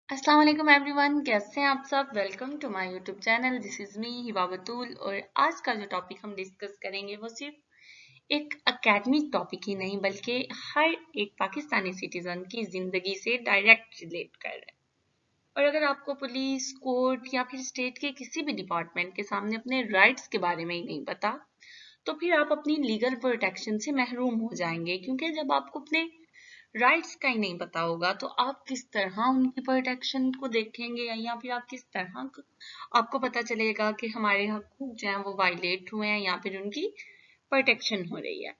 अस्सलाम वालेकुम एवरीवन, कैसे हैं आप सब। Welcome to my YouTube channel. This is me Hiba Batool. और आज का जो टॉपिक हम डिस्कस करेंगे वो सिर्फ एक एकेडमिक टॉपिक ही नहीं बल्कि हर एक पाकिस्तानी सिटीजन की जिंदगी से डायरेक्ट रिलेट कर रहा है। और अगर आपको पुलिस, कोर्ट या फिर स्टेट के किसी भी डिपार्टमेंट के सामने अपने राइट्स के बारे में ही नहीं पता, तो फिर आप अपनी लीगल प्रोटेक्शन से महरूम हो जाएंगे। क्योंकि जब आपको अपने राइट्स का ही नहीं पता होगा तो आप किस तरह उनकी प्रोटेक्शन को देखेंगे, या फिर आप किस तरह आपको पता चलेगा कि हमारे हकूक जो हैं वो वायलेट हुए हैं या फिर उनकी प्रोटेक्शन हो रही है।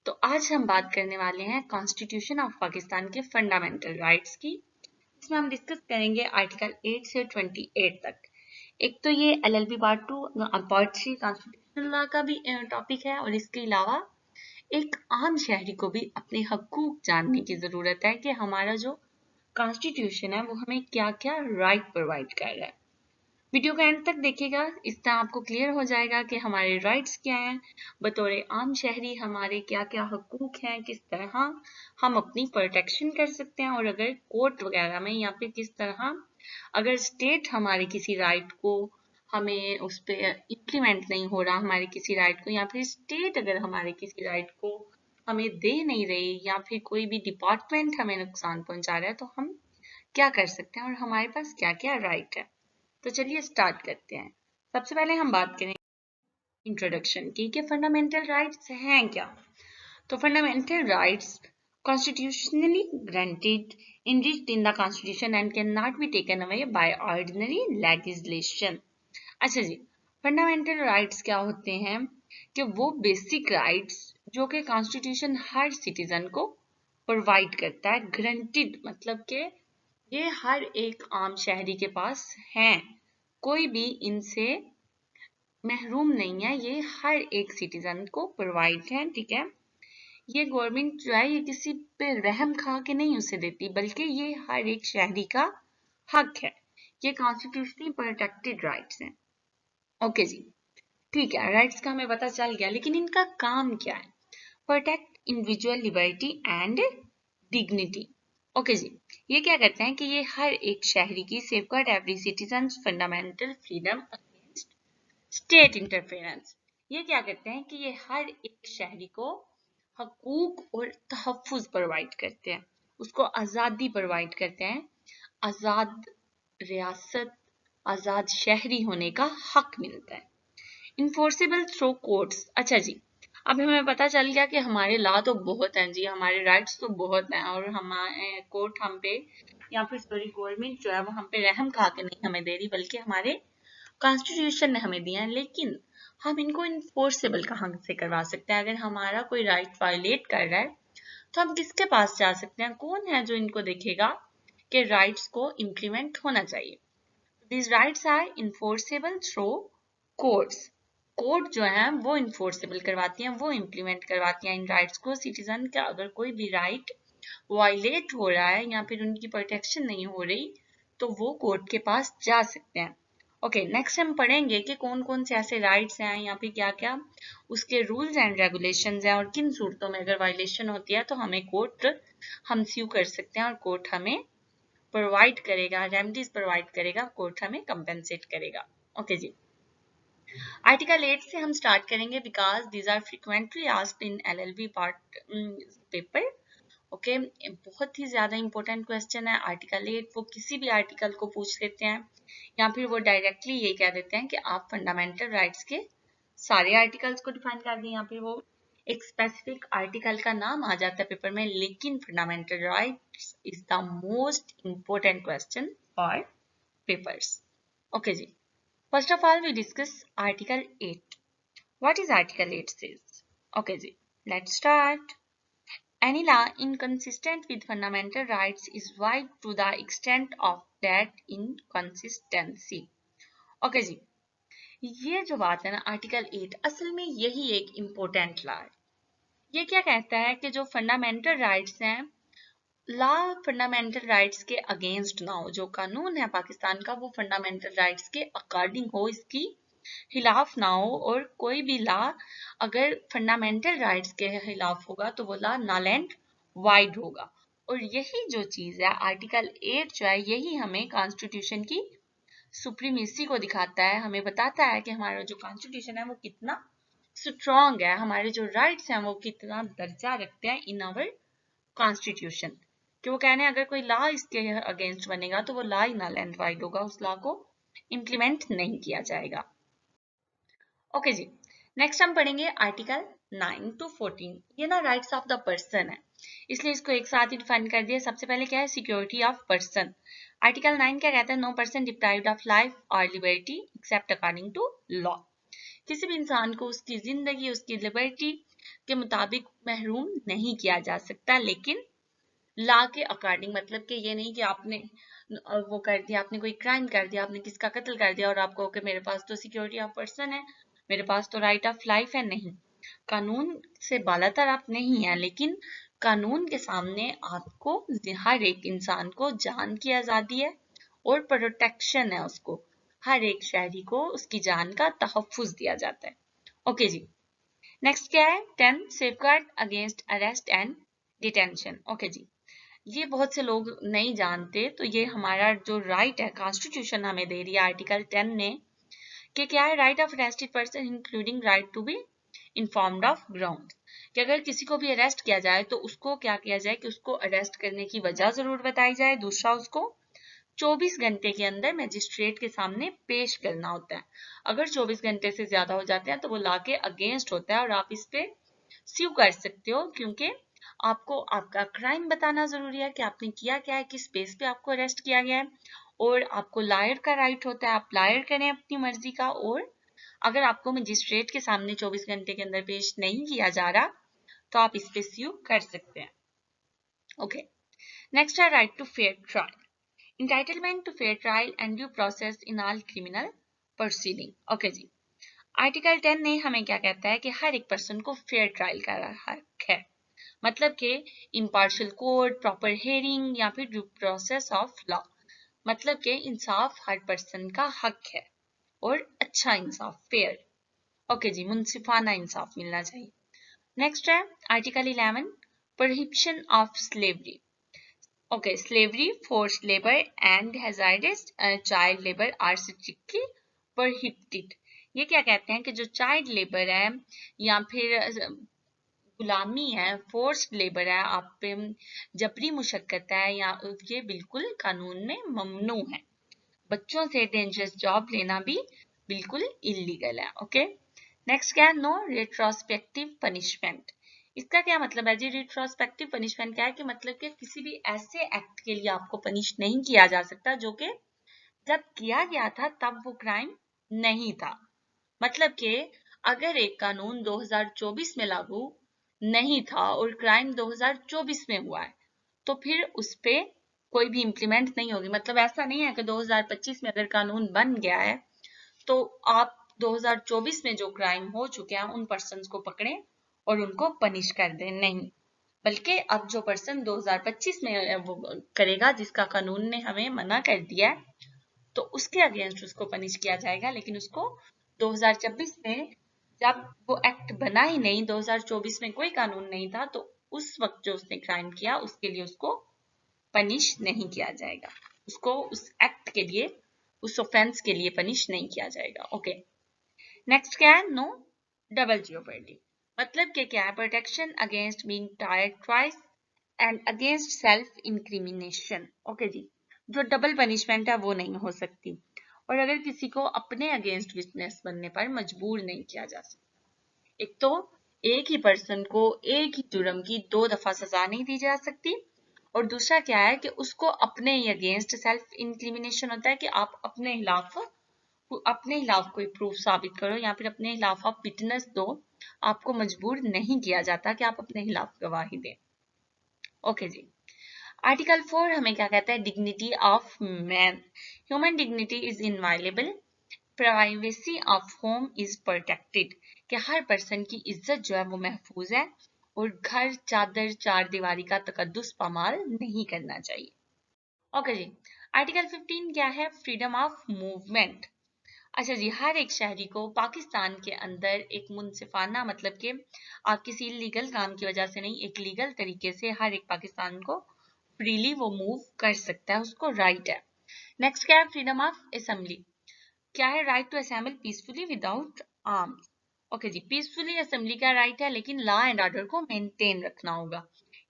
तो आज हम बात करने वाले हैं कॉन्स्टिट्यूशन ऑफ पाकिस्तान के फंडामेंटल राइट्स की। इसमें हम डिस्कस करेंगे आर्टिकल 8 से 28 तक। एक तो ये LLB part 2 part 3 constitutional law का भी टॉपिक है, और इसके अलावा एक आम शहरी को भी अपने हकूक जानने की जरूरत है कि हमारा जो कॉन्स्टिट्यूशन है वो हमें क्या क्या राइट प्रोवाइड कर रहा है। वीडियो का एंड तक देखिएगा, इस तरह आपको क्लियर हो जाएगा कि हमारे राइट्स क्या हैं, बतौर आम शहरी हमारे क्या क्या हकूक हैं, किस तरह हम अपनी प्रोटेक्शन कर सकते हैं, और अगर कोर्ट वगैरह में या फिर किस तरह अगर स्टेट हमारे किसी राइट को हमें उस पर इम्प्लीमेंट नहीं हो रहा हमारे किसी राइट को, या फिर स्टेट अगर हमारे किसी राइट को हमें दे नहीं रही, या फिर कोई भी डिपार्टमेंट हमें नुकसान पहुंचा रहा है, तो हम क्या कर सकते हैं और हमारे पास क्या क्या राइट है। तो चलिए स्टार्ट करते हैं। सबसे पहले हम बात करें इंट्रोडक्शन की कि फंडामेंटल राइट्स हैं क्या। तो fundamental rights constitutionally granted enriched in the constitution and cannot be taken away by ordinary legislation। अच्छा जी, फंडामेंटल राइट्स क्या होते हैं कि वो बेसिक राइट्स जो कि कॉन्स्टिट्यूशन हर सिटीजन को प्रोवाइड करता है। ग्रंटेड मतलब कि ये हर एक आम शहरी के पास हैं, कोई भी इनसे महरूम नहीं है, ये हर एक सिटीजन को प्रोवाइड है। ठीक है, ये गवर्नमेंट जो है ये किसी पे रहम खा के नहीं उसे देती, बल्कि ये हर एक शहरी का हक है। ये कॉन्स्टिट्यूशनली प्रोटेक्टेड राइट्स हैं। ओके जी, ठीक है, राइट्स का हमें पता चल गया, लेकिन इनका काम क्या है। Protect individual liberty and dignity. Okay ji, ये क्या करते हैं कि ये हर एक शहरी की safeguard every citizen fundamental freedom against state interference. ये क्या करते हैं कि ये हर एक शहरी को हकूक और तहफ़्फ़ुज़ प्रोवाइड करते हैं, उसको आज़ादी प्रोवाइड करते हैं, आज़ाद रियासत, आज़ाद शहरी होने का हक मिलता है। Enforceable through courts. अच्छा जी, अब हमें पता चल गया कि हमारे लॉ तो बहुत हैं जी, हमारे राइट्स तो बहुत हैं, और हमारे कोर्ट हम पे या फिर सॉरी गवर्नमेंट जो है वो हम पे रहम खा के नहीं हमें दे रही, बल्कि हमारे कॉन्स्टिट्यूशन ने हमें दिया है। लेकिन हम इनको इन्फोर्सेबल कहाँ से करवा सकते हैं। अगर हमारा कोई राइट वायलेट कर रहा है तो हम किसके पास जा सकते हैं, कौन है जो इनको देखेगा कि राइट्स को इम्प्लीमेंट होना चाहिए। These rights are enforceable through courts। Court जो है वो इन्फोर्सेबल करवाती हैं, वो इम्प्लीमेंट करवाती हैं इन राइट्स को। सिटीजन का अगर कोई भी राइट वायलेट हो रहा है या फिर उनकी प्रोटेक्शन नहीं हो रही तो वो कोर्ट के पास जा सकते हैं। ओके, नेक्स्ट हम पढ़ेंगे कि कौन कौन से ऐसे राइट्स हैं या फिर क्या क्या उसके रूल्स एंड रेगुलेशंस हैं, और किन सूरतों में अगर वायलेशन होती है तो हमें कोर्ट हम स्यू कर सकते हैं और कोर्ट हमें प्रोवाइड करेगा, रेमेडीज प्रोवाइड करेगा, कोर्ट हमें कंपेंसेट करेगा। ओके जी, आर्टिकल 8 से हम स्टार्ट करेंगे because these are frequently asked in LLB part paper. Okay, बहुत ही ज्यादा इंपॉर्टेंट क्वेश्चन है आर्टिकल 8। वो किसी भी आर्टिकल को पूछ लेते हैं या फिर वो डायरेक्टली ये कह देते हैं कि आप फंडामेंटल राइट्स के सारे आर्टिकल्स को डिफाइन कर दें, या फिर वो एक स्पेसिफिक आर्टिकल का नाम आ जाता है पेपर में, लेकिन fundamental rights is the most important question for papers. Okay जी, first of all we discuss article 8। What is article 8 says? Okay जी, let's start. Any law inconsistent with fundamental rights is void to the extent of that inconsistency। Okay ji, ये जो बात है ना article 8, असल में यही एक इम्पोर्टेंट लॉ है। ये क्या कहता है कि जो फंडामेंटल राइट्स हैं, लॉ फंडामेंटल राइट्स के अगेंस्ट ना हो। जो कानून है पाकिस्तान का वो फंडामेंटल राइट्स के अकॉर्डिंग हो, इसकी खिलाफ ना हो। और कोई भी लॉ अगर फंडामेंटल राइट्स के खिलाफ होगा तो वो लॉ नल एंड वाइड होगा। और यही जो चीज है आर्टिकल 8 जो है यही हमें कॉन्स्टिट्यूशन की सुप्रीमेसी को दिखाता है, हमें बताता है कि हमारा जो कॉन्स्टिट्यूशन है वो कितना स्ट्रॉन्ग है, हमारे जो राइट्स हैं वो कितना दर्जा रखते हैं इन आवर कॉन्स्टिट्यूशन। कि वो कहने अगर कोई लॉ इसके अगेंस्ट बनेगा तो वो लॉ ही नल एंड वाइड होगा, उस लॉ को इम्प्लीमेंट नहीं किया जाएगा। ओके जी, नेक्स्ट हम पढ़ेंगे आर्टिकल 9 to 14। ये ना राइट्स ऑफ द पर्सन है, इसलिए इसको एक साथ ही डिफाइन कर दिया। सबसे पहले क्या है, सिक्योरिटी ऑफ पर्सन। आर्टिकल 9 क्या कहता है, no person deprived of life और liberty except according to law. किसी भी इंसान को उसकी जिंदगी, उसकी लिबर्टी के मुताबिक महरूम नहीं किया जा सकता, लेकिन लॉ के अकॉर्डिंग। मतलब कि ये नहीं कि आपने वो कर दिया, आपने कोई क्राइम कर दिया, आपने किसका कत्ल कर दिया और आपको कि मेरे पास तो सिक्योरिटी ऑफ पर्सन है, मेरे पास तो राइट ऑफ लाइफ है। नहीं, कानून से बालातर आप नहीं है, लेकिन कानून के सामने आपको, हर एक इंसान को जान की आजादी है और प्रोटेक्शन है, उसको हर एक शहरी को उसकी जान का तहफ्फुज दिया जाता है। ओके जी, नेक्स्ट क्या है, 10 safeguard against arrest and detention. Okay ji, ये बहुत से लोग नहीं जानते, तो ये हमारा जो राइट है कॉन्स्टिट्यूशन हमें दे रही है आर्टिकल 10 ने, कि क्या है, right of arrested person including right to be informed of ground. कि अगर किसी को भी अरेस्ट किया जाए तो उसको क्या किया जाए कि उसको अरेस्ट करने की वजह जरूर बताई जाए। दूसरा, उसको 24 घंटे के अंदर मजिस्ट्रेट के सामने पेश करना होता है। अगर 24 घंटे से ज्यादा हो जाते हैं तो वो लॉ के अगेंस्ट होता है और आप इस पे स्यू कर सकते हो, क्योंकि आपको आपका क्राइम बताना जरूरी है कि आपने किया क्या है, किस बेस पे आपको अरेस्ट किया गया है। और आपको लायर का राइट होता है, आप लायर करें अपनी मर्जी का। और अगर आपको मजिस्ट्रेट के सामने 24 घंटे के अंदर पेश नहीं किया जा रहा तो आप इस पे स्यू कर सकते हैं। ओके, नेक्स्ट है right to fair trial, entitlement to fair trial and due process in all criminal proceeding. Okay जी, आर्टिकल 10 ने हमें क्या कहता है कि हर एक पर्सन को फेयर ट्रायल का हक है। मतलब कि इम्पार्शियल कोर्ट, प्रॉपर हेयरिंग या फिर ड्यू प्रोसेस ऑफ लॉ। मतलब कि इंसाफ हर पर्सन का हक है और अच्छा इंसाफ, फेयर। ओके जी, मुंसिफाना इंसाफ मिलना चाहिए। नेक्स्ट है article 11, prohibition of slavery. Okay, slavery, forced labour and hazardous child labour are strictly prohibited. ये क्या कहते हैं कि जो चाइल्ड लेबर है या फिर गुलामी है, फोर्स्ड लेबर है, आप पे जबरी मुशक्कत है, या ये बिल्कुल कानून में ममनू है। बच्चों से डेंजरस जॉब लेना भी बिल्कुल इलीगल है। ओके, नेक्स्ट क्या है, नो रेट्रोस्पेक्टिव पनिशमेंट। इसका क्या मतलब है जी, रेट्रोस्पेक्टिव पनिशमेंट क्या है कि मतलब कि किसी भी ऐसे एक्ट के लिए आपको पनिश नहीं किया जा सकता जो कि जब किया गया था तब वो क्राइम नहीं था। मतलब कि अगर एक कानून 2024 में लागू नहीं था और क्राइम 2024 में हुआ है तो फिर उस पे कोई भी इम्प्लीमेंट नहीं होगी। मतलब ऐसा नहीं है कि 2025 में अगर कानून बन गया है तो आप 2024 में जो क्राइम हो चुके हैं उन पर्सन को पकड़ें और उनको पनिश कर दें, नहीं। बल्कि अब जो पर्सन 2025 में वो करेगा जिसका कानून ने हमें मना कर दिया है तो उसके अगेंस्ट उसको पनिश किया जाएगा। लेकिन उसको 2026 में जब वो एक्ट बना ही नहीं, 2024 में कोई कानून नहीं था, तो उस वक्त जो उसने क्राइम किया उसके लिए उसको पनिश नहीं किया जाएगा, उसको उस एक्ट के लिए, उस ऑफेंस के लिए पनिश नहीं किया जाएगा। ओके, नेक्स्ट क्या है, नो डबल जियोपर्डी। मतलब कि क्या है, protection against being tried twice and against self incrimination. Okay जी, जो डबल पनिशमेंट है वो नहीं हो सकती और अगर किसी को अपने अगेंस्ट विटनेस बनने पर मजबूर नहीं किया जा सकता। एक तो एक ही पर्सन को एक ही जुर्म की 2 दफा सजा नहीं दी जा सकती, और दूसरा क्या है कि उसको अपने ही अगेंस्ट सेल्फ इंक्रिमिनेशन होता है कि आप अपने खिलाफ कोई प्रूफ साबित करो या फिर अपने खिलाफ आप विटनेस दो। आपको मजबूर नहीं किया जाता कि आप अपने खिलाफ गवाही दें। ओके जी, आर्टिकल 4 हमें क्या कहता है, dignity of man. Human dignity is inviolable, privacy of home is protected. कि हर पर्सन की इज्जत जो है वो महफूज है और घर, चादर, चार दीवारी का तकद्दुस पामाल नहीं करना चाहिए। ओके जी, आर्टिकल 15 क्या है, फ्रीडम ऑफ मूवमेंट। अच्छा जी, हर एक शहरी को पाकिस्तान के अंदर एक मुनसिफाना, मतलब कि आप किसी लीगल काम की वजह से नहीं, एक लीगल तरीके से हर एक पाकिस्तान को फ्रीली वो मूव कर सकता है, उसको राइट है। नेक्स्ट क्या है, फ्रीडम ऑफ असेंबली। क्या है, right to assemble peacefully without arms. Okay जी, पीसफुली असेंबली का राइट है, लेकिन लॉ एंड ऑर्डर को मेंटेन रखना होगा।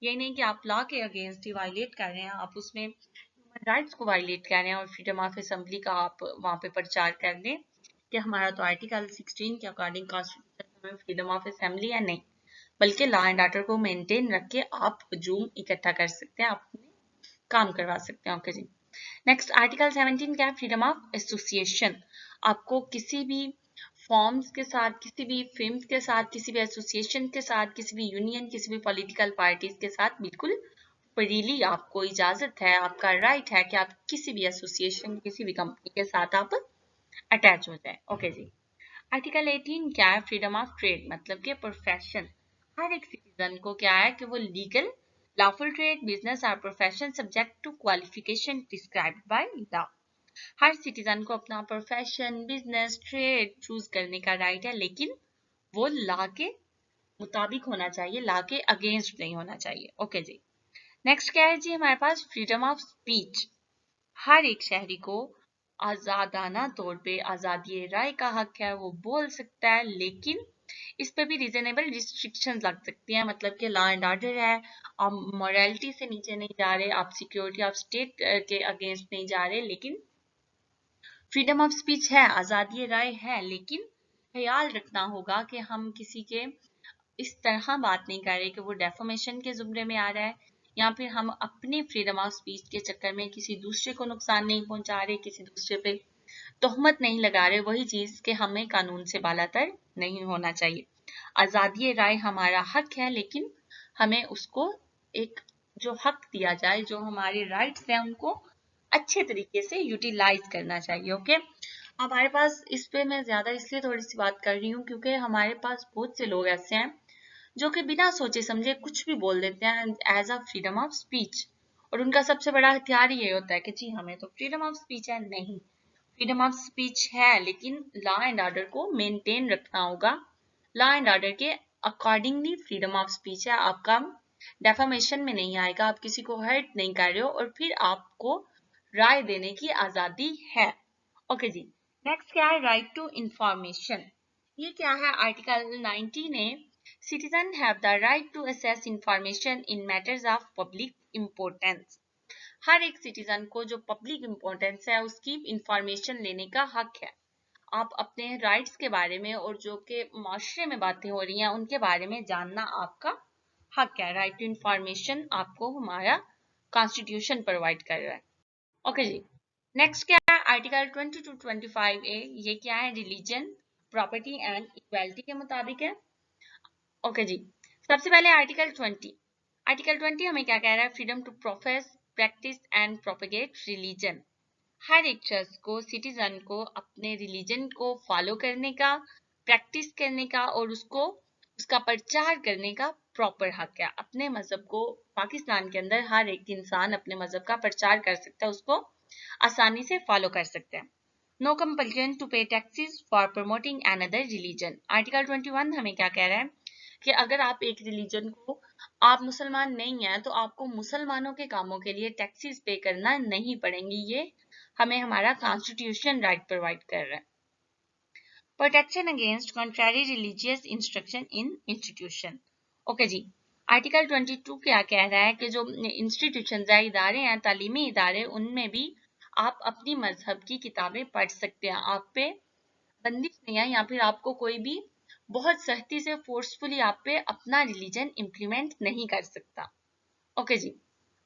ये नहीं कि आप लॉ के अगेंस्ट ही वायलेट कर रहे हैं, आप उसमें ह्यूमन राइट्स को वायलेट कर रहे हैं और फ्रीडम ऑफ असेंबली का आप वहां पे प्रचार कर दें कि हमारा तो आर्टिकल 16 के अकॉर्डिंग कॉन्स्टिट्यूशन में फ्रीडम ऑफ असेंबली है। नहीं, बल्कि लॉ एंड ऑर्डर को मेंटेन रख के आप हजूम इकट्ठा कर सकते हैं, अपने काम करवा सकते हैं। ओके जी, नेक्स्ट आर्टिकल 17 क्या है, फ्रीडम ऑफ एसोसिएशन। आपको किसी भी फॉर्म्स के साथ, किसी भी फिल्म्स के साथ, किसी भी एसोसिएशन के साथ, किसी भी यूनियन, किसी भी पॉलिटिकल पार्टीज के साथ बिल्कुल फ्रीली आपको इजाजत है, आपका राइट है कि आप किसी भी एसोसिएशन, किसी भी कंपनी के साथ आप अटैच हो जाए। ओके जी, आर्टिकल 18 क्या है, फ्रीडम ऑफ ट्रेड, मतलब कि प्रोफेशन। हर एक सिटीजन को क्या है कि वो लीगल लॉफुल ट्रेड, बिजनेस और profession subject to qualification described by law. हर सिटीजन को अपना प्रोफेशन, बिजनेस, ट्रेड चूज करने का राइट है, लेकिन वो लॉ के मुताबिक होना चाहिए, लॉ के अगेंस्ट नहीं होना चाहिए। ओके जी, नेक्स्ट क्या है जी हमारे पास, फ्रीडम ऑफ स्पीच। हर एक शहरी को आजादाना तौर पे आजादी राय का हक है, वो बोल सकता है, लेकिन इस पे भी रीजनेबल रिस्ट्रिक्शन लग सकती हैं। मतलब कि लॉ एंड ऑर्डर है, आप मॉरलिटी से नीचे नहीं जा रहे, आप सिक्योरिटी ऑफ स्टेट के अगेंस्ट नहीं जा रहे, लेकिन फ्रीडम ऑफ स्पीच है, आजादी राय है, लेकिन ख्याल रखना होगा कि हम किसी के इस तरह बात नहीं कर रहे कि वो डेफोमेशन के जुमरे में आ रहा है, या फिर हम अपने फ्रीडम ऑफ स्पीच के चक्कर में किसी दूसरे को नुकसान नहीं पहुंचा रहे, किसी दूसरे पे तोहमत नहीं लगा रहे। वही चीज कि हमें कानून से बालातर नहीं होना चाहिए। आजादी राय हमारा हक है, लेकिन हमें उसको एक जो हक दिया जाए, जो हमारे राइट्स हैं, उनको अच्छे तरीके से यूटिलाइज करना चाहिए। ओके, हमारे पास इस पे मैं ज्यादा इसलिए थोड़ी सी बात कर रही हूँ क्योंकि हमारे पास बहुत से लोग ऐसे हैं जो कि बिना सोचे समझे कुछ भी बोल देते हैं as a freedom of speech, और उनका सबसे बड़ा हथियार ये होता है कि जी हमें तो फ्रीडम ऑफ स्पीच है। नहीं, फ्रीडम ऑफ स्पीच है, लेकिन लॉ एंड ऑर्डर को मेंटेन रखना होगा। लॉ एंड ऑर्डर के अकॉर्डिंगली फ्रीडम ऑफ स्पीच है, आपका डेफामेशन में नहीं आएगा, आप किसी को हर्ट नहीं कर रहे हो, और फिर आपको राय देने की आजादी है। ओके जी, नेक्स्ट क्या है, राइट टू इंफॉर्मेशन। ये क्या है, article 19 A, citizens have the right to access information in matters of public importance। हर एक सिटीजन को जो पब्लिक इंपॉर्टेंस है उसकी इंफॉर्मेशन लेने का हक है। आप अपने राइट्स के बारे में और जो कि माशरे में बातें हो रही हैं उनके बारे में जानना आपका हक है। राइट टू इंफॉर्मेशन आपको हमारा कॉन्स्टिट्यूशन प्रोवाइड कर रहा है। ओके जी, नेक्स्ट क्या है, आर्टिकल 20 टू 25 ए। ये क्या है, रिलीजन, प्रॉपर्टी एंड इक्वालिटी के मुताबिक है। ओके जी, सबसे पहले आर्टिकल 20। आर्टिकल 20 हमें क्या कह रहा है, freedom to profess, practice and propagate religion. हर एक शख्स को, सिटीजन को अपने रिलीजन को फॉलो करने का, प्रैक्टिस करने का और उसको उसका प्रचार करने का प्रॉपर हक है। अपने मजहब को पाकिस्तान के अंदर हर एक इंसान अपने मजहब का प्रचार कर सकता है, उसको आसानी से फॉलो कर सकते हैं। नो कंपल्शन टू पे taxes for promoting another religion. Article 21 हमें क्या कह रहा है कि अगर आप एक रिलीजन को, आप मुसलमान नहीं हैं तो आपको मुसलमानों के कामों के लिए टैक्सेस पे करना नहीं पड़ेंगी। ये हमें हमारा कॉन्स्टिट्यूशन राइट प्रोवाइड कर रहा है। Protection against contrary religious instruction in institution. Okay जी, आर्टिकल 22 क्या कह रहा है कि जो इंस्टीट्यूशन है, इदारे हैं, तालीमी इदारे, उनमें भी आप अपनी मजहब की किताबें पढ़ सकते हैं। आप पे बंदिश नहीं है, या फिर आपको कोई भी बहुत सख्ती से फोर्सफुली आप पे अपना रिलीजन इम्प्लीमेंट नहीं कर सकता। ओके जी,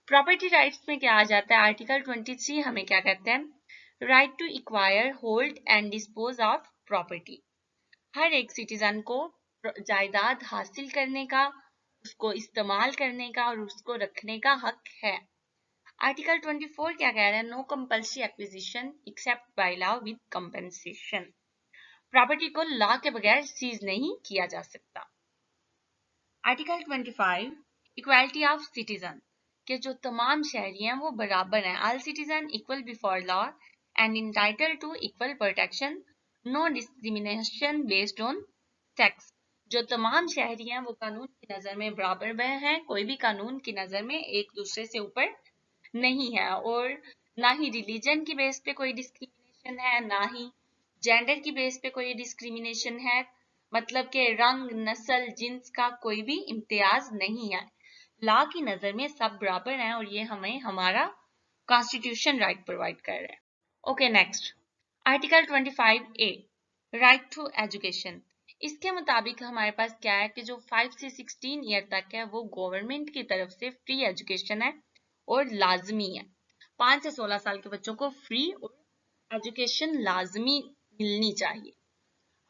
प्रॉपर्टी राइट्स में क्या आ जाता है, आर्टिकल 23 हमें क्या कहते हैं, right to acquire, hold and dispose of property. हर एक सिटीजन को जायदाद हासिल करने का, उसको इस्तेमाल करने का और उसको रखने का हक है। आर्टिकल 24 क्या कह रहा है, no compulsory acquisition except by law with compensation. Property को लॉ के बगैर सीज नहीं किया जा सकता। आर्टिकल 25, इक्वालिटी ऑफ सिटीजन, के जो तमाम शहरी हैं वो बराबर हैं। All citizen equal before law and entitled to equal protection, no discrimination based on sex. जो तमाम शहरी हैं वो कानून की नजर में बराबर हैं, कोई भी कानून की नजर में एक दूसरे से ऊपर नहीं है, और ना ही रिलीजन की बेस पे कोई डिस्क्रिमिनेशन है, ना ही जेंडर की बेस पे कोई डिस्क्रिमिनेशन है। मतलब कि रंग, नस्ल, जिन्स का कोई भी इम्तियाज नहीं है। लॉ की नजर में सब बराबर हैं और ये हमें हमारा कॉन्स्टिट्यूशन राइट प्रोवाइड कर रहा है। Okay, next article 25A, right to education. इसके मुताबिक हमारे पास क्या है कि जो 5 से 16 ईयर तक है वो गवर्नमेंट की तरफ से फ्री एजुकेशन है और लाजमी है। 5 से 16 साल के बच्चों को फ्री और एजुकेशन लाजमी मिलनी चाहिए।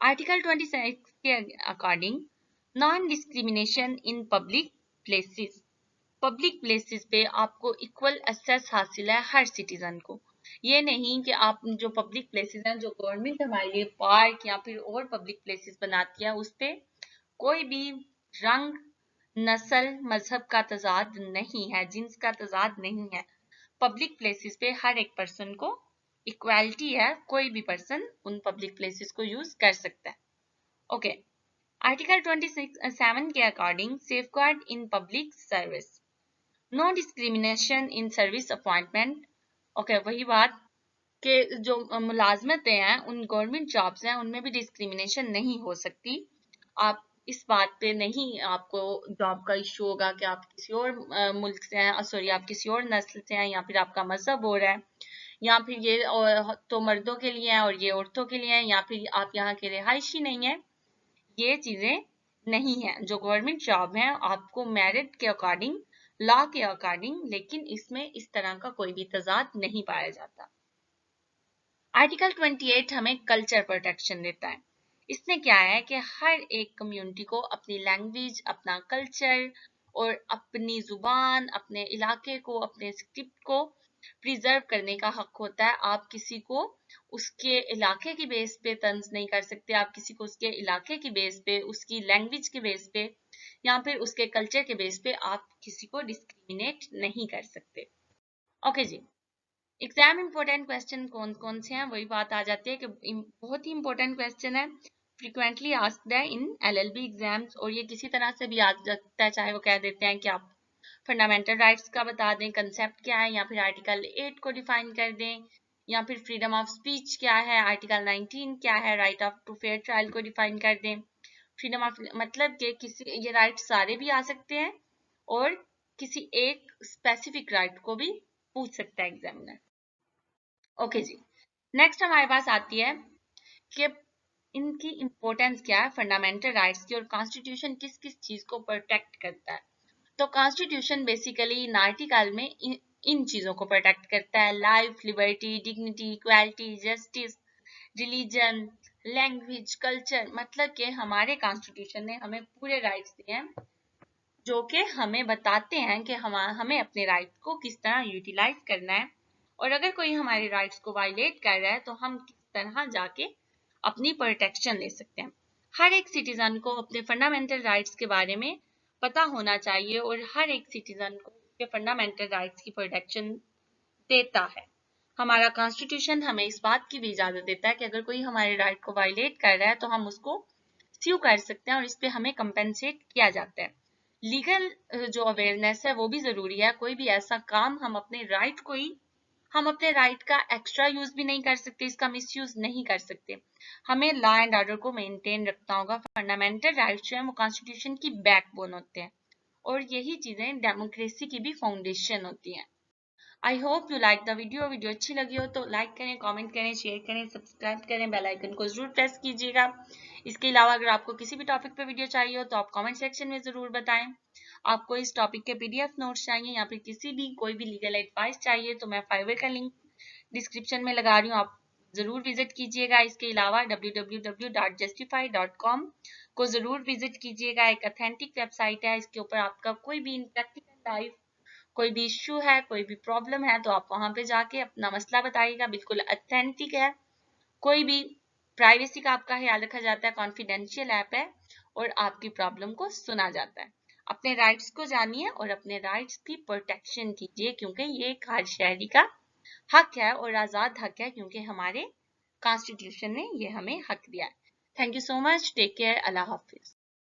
आर्टिकल 26 के according non discrimination in public places. Public places पे आपको इक्वल एक्सेस हासिल है हर सिटीजन को। ये नहीं कि आप जो पब्लिक प्लेसेस हैं, जो गवर्नमेंट हमारे लिए पार्क या फिर और पब्लिक प्लेसेस बनाती है, उस पे कोई भी रंग, नस्ल, मजहब का तजाद नहीं है, जिन्स का तजाद नहीं है। पब्लिक प्लेसेस पे हर एक पर्सन को इक्वालिटी है, कोई भी पर्सन उन पब्लिक प्लेसेस को यूज कर सकता है। ओके, आर्टिकल 27 के according safeguard in public service, no discrimination in service appointment. Okay, वही बात कि जो मुलाजमतें हैं, उन गवर्नमेंट जॉब्स हैं, उनमें भी डिस्क्रिमिनेशन नहीं हो सकती। आप इस बात पे नहीं आपको जॉब का इश्यू होगा कि आप किसी और मुल्क से हैं, सॉरी आप किसी और नस्ल से हैं, या फिर आपका मजहब हो रहा है, या फिर ये तो मर्दों के लिए है और ये औरतों के लिए है, या फिर आप यहाँ के रिहायशी नहीं है। ये चीजें नहीं है। जो गवर्नमेंट जॉब है आपको मेरिट के अकॉर्डिंग, लॉ के अकॉर्डिंग, लेकिन इसमें इस तरह का कोई भी तजाद नहीं पाया जाता। आर्टिकल 28 हमें कल्चर प्रोटेक्शन देता है। इसमें क्या है कि हर एक कम्युनिटी को अपनी लैंग्वेज, अपना कल्चर और अपनी जुबान, अपने इलाके को, अपने स्क्रिप्ट को प्रिजर्व करने का हक होता है। आप किसी को उसके इलाके की बेस पे तंज नहीं कर सकते, आप किसी को उसके इलाके की बेस पे, उसकी लैंग्वेज के बेस पे या फिर उसके कल्चर के बेस पे आप किसी को डिस्क्रिमिनेट नहीं कर सकते। ओके जी, एग्जाम इंपॉर्टेंट क्वेश्चन कौन कौन से हैं, वही बात आ जाती है कि बहुत ही इंपॉर्टेंट क्वेश्चन है, फ्रीक्वेंटली आस्क्ड है इन एलएलबी एग्जाम्स, और ये किसी तरह से भी आ सकता है, चाहे वो कह देते हैं कि आप फंडामेंटल राइट्स का बता दें, कंसेप्ट क्या है, या फिर आर्टिकल 8 को डिफाइन कर दें, या फिर फ्रीडम ऑफ स्पीच क्या है, आर्टिकल 19 क्या है, right of to fair trial को डिफाइन कर दें। फ्रीडम ऑफ मतलब कि किसी ये राइट सारे भी आ सकते हैं और किसी एक स्पेसिफिक राइट को भी पूछ सकता है एग्जामिनर। ओके जी, नेक्स्ट हमारे पास आती है कि इनकी इंपॉर्टेंस क्या है, फंडामेंटल राइट्स की, और कॉन्स्टिट्यूशन किस किस चीज को प्रोटेक्ट करता है। तो कॉन्स्टिट्यूशन बेसिकली इन आर्टिकल में इन चीजों को प्रोटेक्ट करता है, life, liberty, dignity, equality, justice, religion, language, culture. मतलब कि हमारे कॉन्स्टिट्यूशन ने हमें पूरे राइट्स दिए हैं जो कि हमें बताते हैं कि हमें अपने राइट को किस तरह यूटिलाइज करना है, और अगर कोई हमारे राइट्स को वायलेट कर रहा है तो हम किस तरह जाके अपनी प्रोटेक्शन ले सकते हैं। हर एक सिटीजन को अपने फंडामेंटल राइट्स के बारे में पता होना चाहिए और हर एक सिटीजन को उसके फंडामेंटल राइट्स की प्रोटेक्शन देता है। हमारा कॉन्स्टिट्यूशन हमें इस बात की भी इजाजत देता है कि अगर कोई हमारे राइट को वायलेट कर रहा है तो हम उसको स्यू कर सकते हैं और इस पे हमें कंपेंसेट किया जाता है। लीगल जो अवेयरनेस है वो भी जरूरी है। कोई भी ऐसा काम हम अपने राइट को ही, हम अपने राइट का एक्स्ट्रा यूज भी नहीं कर सकते, इसका मिसयूज नहीं कर सकते। हमें लॉ एंड ऑर्डर को मेंटेन रखना होगा। फंडामेंटल राइट्स जो है वो कॉन्स्टिट्यूशन की बैकबोन होते हैं और यही चीजें डेमोक्रेसी की भी फाउंडेशन होती हैं। I hope you like the video अच्छी लगी हो तो लाइक करें, कमेंट करें, शेयर करें, सब्सक्राइब करें, बेल आइकन को जरूर प्रेस कीजिएगा। इसके अलावा अगर आपको किसी भी टॉपिक पे वीडियो चाहिए हो तो आप कमेंट सेक्शन में जरूर बताएं। आपको इस टॉपिक के पीडीएफ नोट्स चाहिए या फिर किसी भी कोई भी लीगल एडवाइस चाहिए तो मैं फाइवर का लिंक डिस्क्रिप्शन में लगा रही हूँ, आप जरूर विजिट कीजिएगा। इसके अलावा www.justify.com को जरूर विजिट कीजिएगा। एक ऑथेंटिक वेबसाइट है, इसके ऊपर आपका कोई भी प्रैक्टिकल लाइफ कोई भी इश्यू है, कोई भी प्रॉब्लम है तो आप वहां पे जाके अपना मसला बताइएगा। बिल्कुल ऑथेंटिक है, कोई भी प्राइवेसी का आपका ख्याल रखा जाता है, कॉन्फिडेंशियल ऐप है और आपकी प्रॉब्लम को सुना जाता है। अपने राइट्स को जानिए और अपने राइट्स की प्रोटेक्शन कीजिए क्योंकि ये एक हर शहरी का हक है और आजाद हक है क्योंकि हमारे कॉन्स्टिट्यूशन ने ये हमें हक दिया है। Thank you so much, take care, अल्लाह हाफिज।